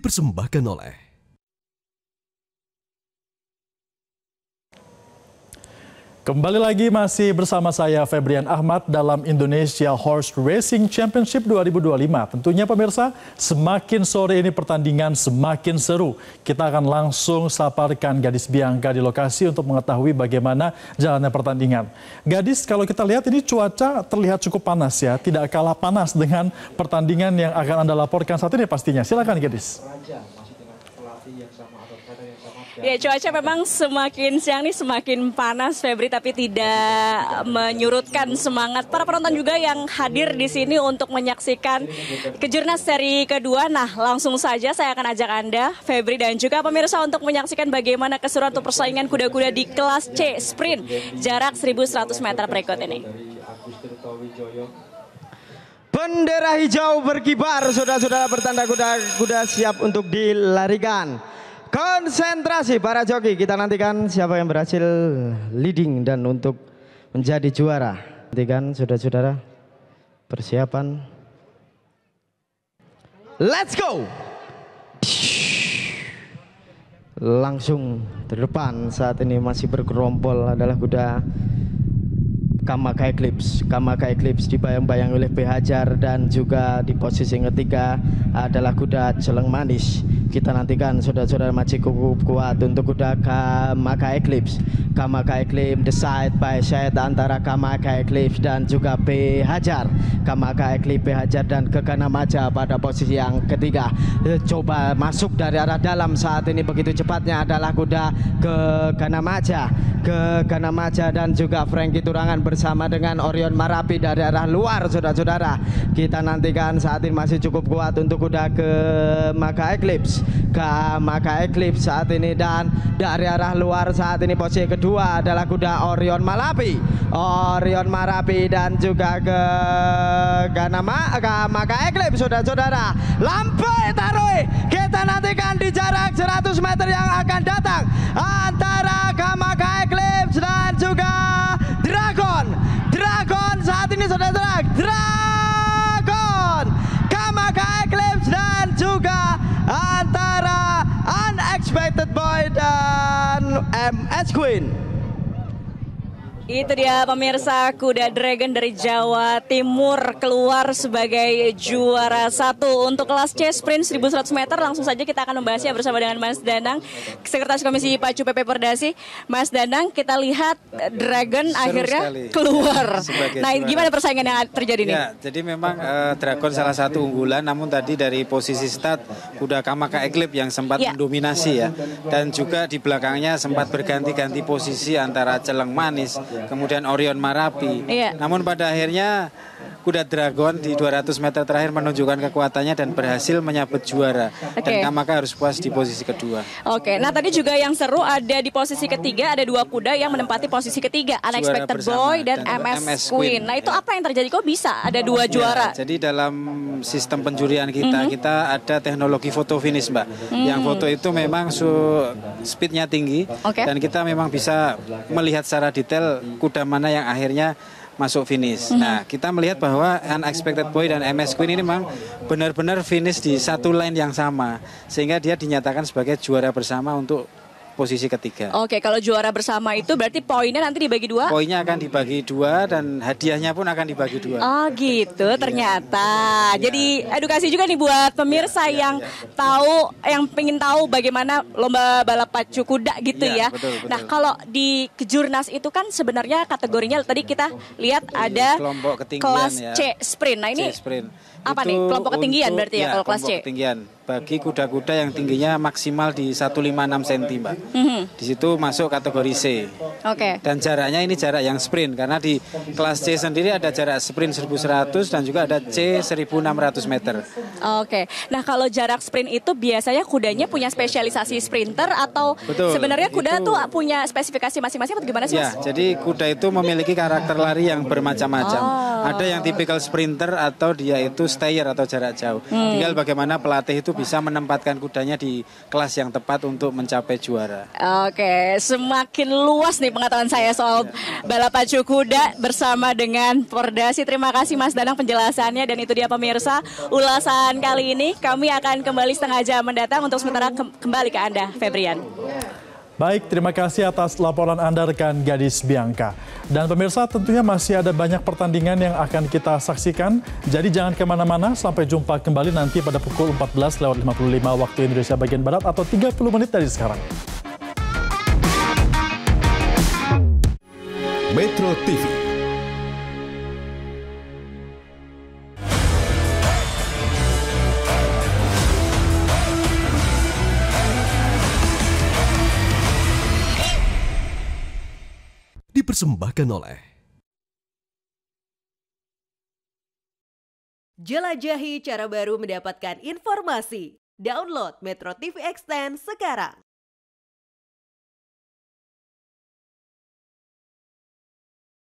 dipersembahkan oleh Kembali lagi masih bersama saya Febrian Ahmad dalam Indonesia Horse Racing Championship 2025. Tentunya pemirsa, semakin sore ini pertandingan semakin seru. Kita akan langsung saparkan Gadis Bianca di lokasi untuk mengetahui bagaimana jalannya pertandingan. Gadis, kalau kita lihat ini cuaca terlihat cukup panas ya, tidak kalah panas dengan pertandingan yang akan Anda laporkan saat ini pastinya. Silakan Gadis. Ya, cuaca memang semakin siang nih semakin panas, Febri, tapi tidak menyurutkan semangat para penonton juga yang hadir di sini untuk menyaksikan Kejurnas seri kedua. Nah, langsung saja saya akan ajak Anda, Febri, dan juga pemirsa untuk menyaksikan bagaimana keseruan untuk persaingan kuda-kuda di kelas C Sprint jarak 1.100 meter berikut ini. Bendera hijau berkibar, saudara-saudara, bertanda kuda-kuda siap untuk dilarikan. Konsentrasi para joki, kita nantikan siapa yang berhasil leading dan untuk menjadi juara. Nantikan saudara-saudara, persiapan. Let's go! Langsung terdepan saat ini masih bergerompol adalah kuda Kamaka Eclipse. Kamaka Eclipse dibayang-bayang oleh B. Hajar, dan juga di posisi ketiga adalah kuda Celeng Manis. Kita nantikan saudara-saudara masih cukup kuat untuk kuda Kamaka Eclipse. Kamaka Eclipse side by side antara Kamaka Eclipse dan juga B. Hajar. Kamaka Eclipse, B. Hajar dan Gegana Maja pada posisi yang ketiga. Coba masuk dari arah dalam saat ini begitu cepatnya adalah kuda Gegana Maja. Gegana Maja dan juga Frankie Turangan bersama dengan Orion Marapi dari arah luar, saudara-saudara. Kita nantikan saat ini masih cukup kuat untuk kuda Kamaka Eclipse. Kamaka Eclipse saat ini, dan dari arah luar saat ini posisi kedua adalah kuda Orion Marapi. Orion Marapi dan juga Kamaka Eclipse, saudara-saudara. Lampai Tarui, kita nantikan di jarak 100 meter yang akan datang antara Kamaka Eclipse dan juga Dragon. Dragon saat ini, saudara-saudara. Dragon, Kamaka Eclipse dan juga antara Unexpected Boy dan MS Queen. Itu dia pemirsa, kuda Dragon dari Jawa Timur keluar sebagai juara satu untuk kelas C Sprint 1.100 meter. Langsung saja kita akan membahasnya bersama dengan Mas Danang, Sekretaris Komisi Pacu PP Pordasi. Mas Danang, kita lihat Dragon akhirnya keluar. Nah, gimana persaingan yang terjadi nih? Ya, jadi memang Dragon salah satu unggulan, namun tadi dari posisi start kuda Kamaka Eclipse yang sempat mendominasi ya. Dan juga di belakangnya sempat berganti-ganti posisi antara Celeng Manis, kemudian Orion Marapi. Namun pada akhirnya kuda Dragon di 200 meter terakhir menunjukkan kekuatannya dan berhasil menyabet juara. Dan Kamaka harus puas di posisi kedua. Oke, nah tadi juga yang seru ada di posisi ketiga, ada dua kuda yang menempati posisi ketiga, Unexpected Boy dan MS Queen. Nah itu apa yang terjadi, kok bisa ada dua juara? Jadi dalam sistem penjurian kita, kita ada teknologi foto finish, Mbak. Yang foto itu memang speednya tinggi, dan kita memang bisa melihat secara detail kuda mana yang akhirnya masuk finish. Nah, kita melihat bahwa Unexpected Boy dan MS Queen ini memang benar-benar finish di satu line yang sama, sehingga dia dinyatakan sebagai juara bersama untuk posisi ketiga. Oke, kalau juara bersama itu berarti poinnya nanti dibagi dua? Poinnya akan dibagi dua dan hadiahnya pun akan dibagi dua. Oh gitu, ternyata. Jadi edukasi juga nih buat pemirsa yang tahu, yang pengen tahu bagaimana lomba balap pacu kuda gitu ya. Betul. Nah, kalau di Kejurnas itu kan sebenarnya kategorinya tadi kita lihat ada kelas C Sprint. Nah ini apa nih, kelompok ketinggian berarti ya kalau kelas C? Ketinggian bagi kuda-kuda yang tingginya maksimal di 156 cm, Mbak. Di situ masuk kategori C. Dan jaraknya ini jarak yang sprint, karena di kelas C sendiri ada jarak sprint 1100 dan juga ada C 1600 meter. Nah kalau jarak sprint itu biasanya kudanya punya spesialisasi sprinter atau sebenarnya kuda tuh punya spesifikasi masing-masing atau gimana sih, Mas? Ya, jadi kuda itu memiliki karakter lari yang bermacam-macam. Ada yang tipikal sprinter atau dia itu stayer atau jarak jauh. Tinggal bagaimana pelatih itu bisa menempatkan kudanya di kelas yang tepat untuk mencapai juara. Oke, semakin luas nih pengetahuan saya soal balap pacu kuda bersama dengan Pordasi. Terima kasih Mas Danang penjelasannya, dan itu dia pemirsa ulasan kali ini. Kami akan kembali setengah jam mendatang. Untuk sementara kembali ke Anda, Febrian. Baik, terima kasih atas laporan Anda rekan Gadis Bianca. Dan pemirsa, tentunya masih ada banyak pertandingan yang akan kita saksikan. Jadi jangan kemana-mana, sampai jumpa kembali nanti pada pukul 14.55 waktu Indonesia bagian Barat atau 30 menit dari sekarang. Metro TV. Dipersembahkan oleh Jelajahi cara baru mendapatkan informasi. Download Metro TV Extend sekarang.